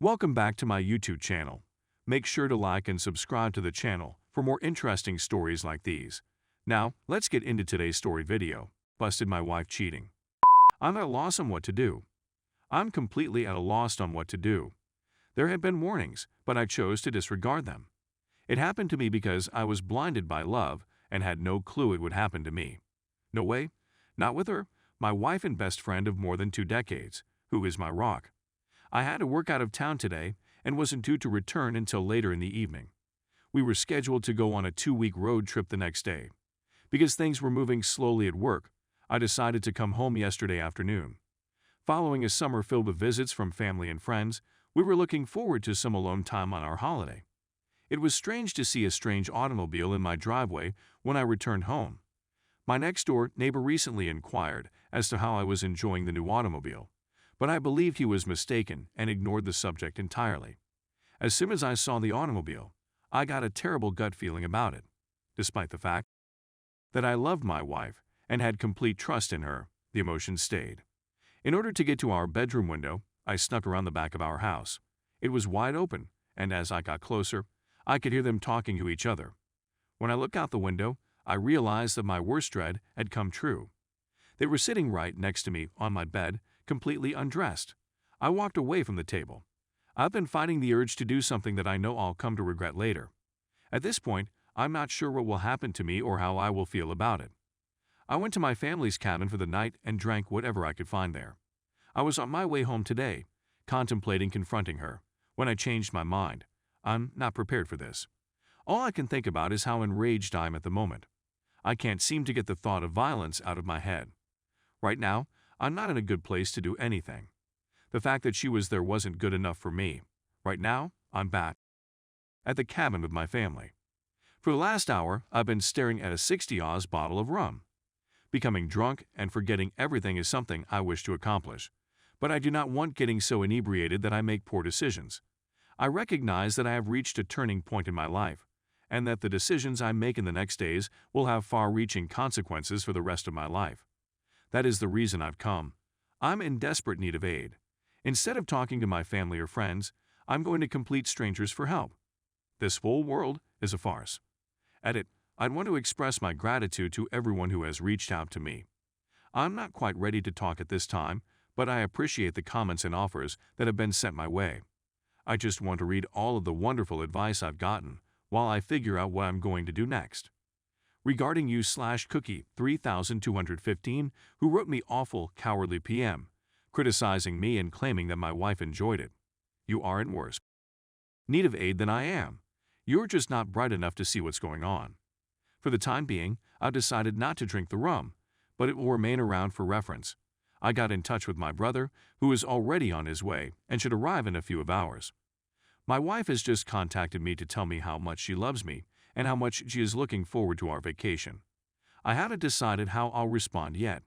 Welcome back to my YouTube channel. Make sure to like and subscribe to the channel for more interesting stories like these. Now, let's get into today's story video. Busted my wife cheating. I'm at a loss on what to do. I'm completely at a loss on what to do. There had been warnings, but I chose to disregard them. It happened to me because I was blinded by love and had no clue it would happen to me. No way, not with her, my wife and best friend of more than 2 decades, who is my rock. I had to work out of town today and wasn't due to return until later in the evening. We were scheduled to go on a 2-week road trip the next day. Because things were moving slowly at work, I decided to come home yesterday afternoon. Following a summer filled with visits from family and friends, we were looking forward to some alone time on our holiday. It was strange to see a strange automobile in my driveway when I returned home. My next-door neighbor recently inquired as to how I was enjoying the new automobile, but I believed he was mistaken and ignored the subject entirely. As soon as I saw the automobile, I got a terrible gut feeling about it. Despite the fact that I loved my wife and had complete trust in her, the emotion stayed. In order to get to our bedroom window, I snuck around the back of our house. It was wide open, and as I got closer, I could hear them talking to each other. When I looked out the window, I realized that my worst dread had come true. They were sitting right next to me on my bed, completely undressed. I walked away from the table. I've been fighting the urge to do something that I know I'll come to regret later. At this point, I'm not sure what will happen to me or how I will feel about it. I went to my family's cabin for the night and drank whatever I could find there. I was on my way home today, contemplating confronting her, when I changed my mind. I'm not prepared for this. All I can think about is how enraged I am at the moment. I can't seem to get the thought of violence out of my head. Right now, I'm not in a good place to do anything. The fact that she was there wasn't good enough for me. Right now, I'm back at the cabin with my family. For the last hour, I've been staring at a 60 Oz bottle of rum. Becoming drunk and forgetting everything is something I wish to accomplish, but I do not want getting so inebriated that I make poor decisions. I recognize that I have reached a turning point in my life, and that the decisions I make in the next days will have far-reaching consequences for the rest of my life. That is the reason I've come. I'm in desperate need of aid. Instead of talking to my family or friends, I'm going to complete strangers for help. This whole world is a farce. Edit. I'd want to express my gratitude to everyone who has reached out to me. I'm not quite ready to talk at this time, but I appreciate the comments and offers that have been sent my way. I just want to read all of the wonderful advice I've gotten while I figure out what I'm going to do next. Regarding you/cookie 3215, who wrote me awful, cowardly PM, criticizing me and claiming that my wife enjoyed it. You are in worse need of aid than I am. You're just not bright enough to see what's going on. For the time being, I've decided not to drink the rum, but it will remain around for reference. I got in touch with my brother, who is already on his way and should arrive in a few hours. My wife has just contacted me to tell me how much she loves me and how much she is looking forward to our vacation. I haven't decided how I'll respond yet.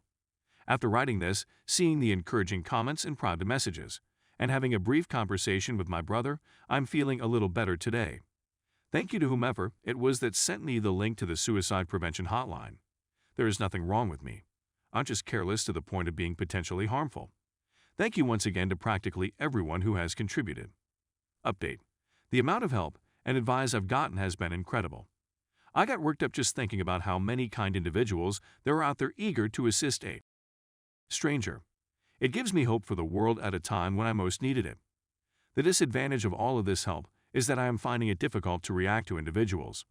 After writing this, seeing the encouraging comments and private messages, and having a brief conversation with my brother, I'm feeling a little better today. Thank you to whomever it was that sent me the link to the suicide prevention hotline. There is nothing wrong with me. I'm just careless to the point of being potentially harmful. Thank you once again to practically everyone who has contributed. Update. The amount of help and advice I've gotten has been incredible. I got worked up just thinking about how many kind individuals there are out there eager to assist a stranger. It gives me hope for the world at a time when I most needed it. The disadvantage of all of this help is that I am finding it difficult to react to individuals.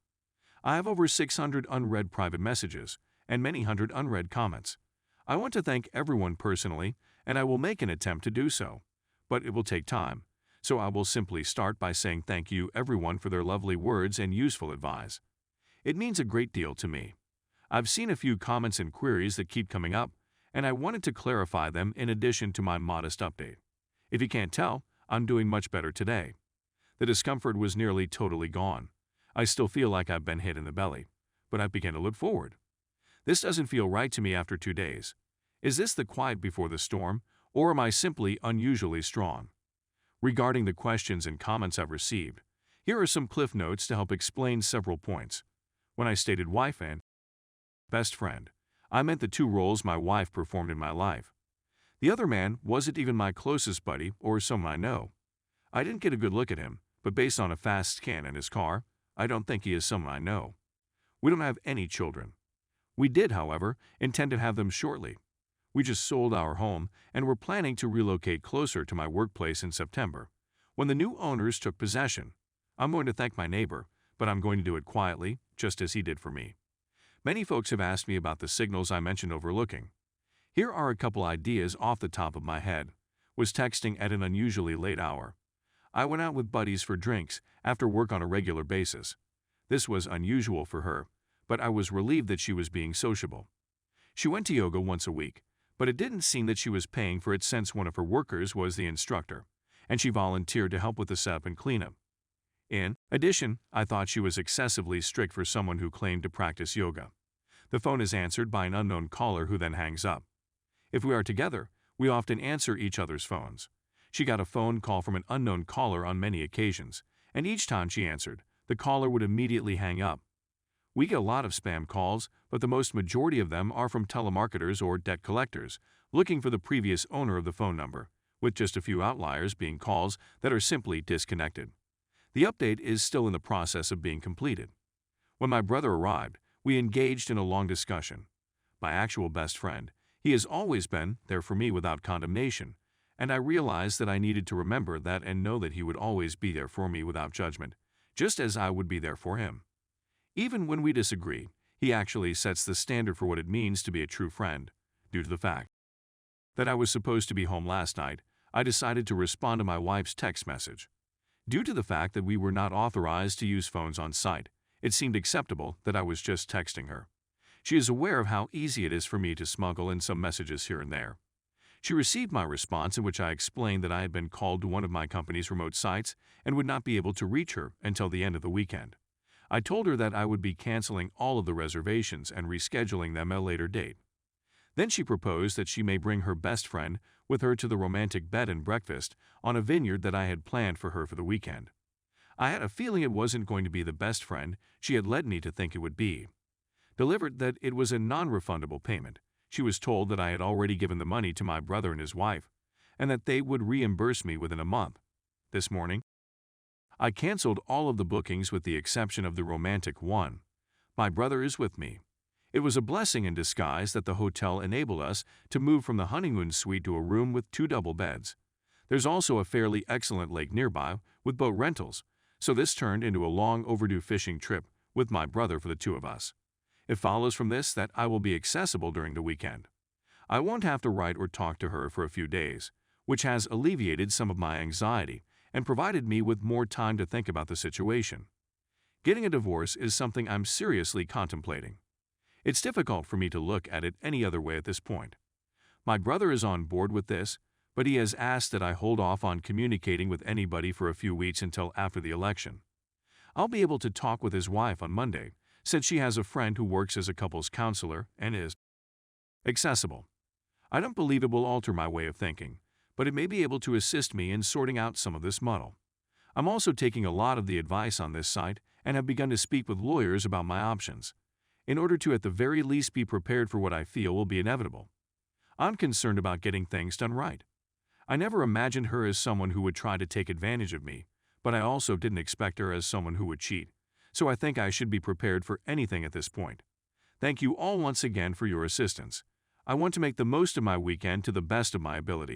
I have over 600 unread private messages and many hundred unread comments. I want to thank everyone personally, and I will make an attempt to do so, but it will take time. So I will simply start by saying thank you everyone for their lovely words and useful advice. It means a great deal to me. I've seen a few comments and queries that keep coming up, and I wanted to clarify them in addition to my modest update. If you can't tell, I'm doing much better today. The discomfort was nearly totally gone. I still feel like I've been hit in the belly, but I began to look forward. This doesn't feel right to me after 2 days. Is this the quiet before the storm, or am I simply unusually strong? Regarding the questions and comments I've received, here are some cliff notes to help explain several points. When I stated wife and best friend, I meant the 2 roles my wife performed in my life. The other man wasn't even my closest buddy or someone I know. I didn't get a good look at him, but based on a fast scan in his car, I don't think he is someone I know. We don't have any children. We did, however, intend to have them shortly. We just sold our home and were planning to relocate closer to my workplace in September, when the new owners took possession. I'm going to thank my neighbor, but I'm going to do it quietly, just as he did for me. Many folks have asked me about the signals I mentioned overlooking. Here are a couple ideas off the top of my head. Was texting at an unusually late hour. I went out with buddies for drinks after work on a regular basis. This was unusual for her, but I was relieved that she was being sociable. She went to yoga once a week, but it didn't seem that she was paying for it since one of her workers was the instructor, and she volunteered to help with the setup and cleanup. In addition, I thought she was excessively strict for someone who claimed to practice yoga. The phone is answered by an unknown caller who then hangs up. If we are together, we often answer each other's phones. She got a phone call from an unknown caller on many occasions, and each time she answered, the caller would immediately hang up. We get a lot of spam calls, but the most majority of them are from telemarketers or debt collectors looking for the previous owner of the phone number, with just a few outliers being calls that are simply disconnected. The update is still in the process of being completed. When my brother arrived, we engaged in a long discussion. My actual best friend, he has always been there for me without condemnation, and I realized that I needed to remember that and know that he would always be there for me without judgment, just as I would be there for him. Even when we disagree, he actually sets the standard for what it means to be a true friend. Due to the fact that I was supposed to be home last night, I decided to respond to my wife's text message. Due to the fact that we were not authorized to use phones on site, it seemed acceptable that I was just texting her. She is aware of how easy it is for me to smuggle in some messages here and there. She received my response in which I explained that I had been called to one of my company's remote sites and would not be able to reach her until the end of the weekend. I told her that I would be canceling all of the reservations and rescheduling them at a later date. Then she proposed that she may bring her best friend with her to the romantic bed and breakfast on a vineyard that I had planned for her for the weekend. I had a feeling it wasn't going to be the best friend she had led me to think it would be. Delivered that it was a non-refundable payment, she was told that I had already given the money to my brother and his wife, and that they would reimburse me within a month. This morning, I canceled all of the bookings with the exception of the romantic one. My brother is with me. It was a blessing in disguise that the hotel enabled us to move from the honeymoon suite to a room with 2 double beds. There's also a fairly excellent lake nearby with boat rentals, so this turned into a long overdue fishing trip with my brother for the 2 of us. It follows from this that I will be accessible during the weekend. I won't have to write or talk to her for a few days, which has alleviated some of my anxiety and provided me with more time to think about the situation. Getting a divorce is something I'm seriously contemplating. It's difficult for me to look at it any other way at this point. My brother is on board with this, but he has asked that I hold off on communicating with anybody for a few weeks until after the election. I'll be able to talk with his wife on Monday, since she has a friend who works as a couples counselor and is accessible. I don't believe it will alter my way of thinking, but it may be able to assist me in sorting out some of this muddle. I'm also taking a lot of the advice on this site and have begun to speak with lawyers about my options, in order to at the very least be prepared for what I feel will be inevitable. I'm concerned about getting things done right. I never imagined her as someone who would try to take advantage of me, but I also didn't expect her as someone who would cheat, so I think I should be prepared for anything at this point. Thank you all once again for your assistance. I want to make the most of my weekend to the best of my ability.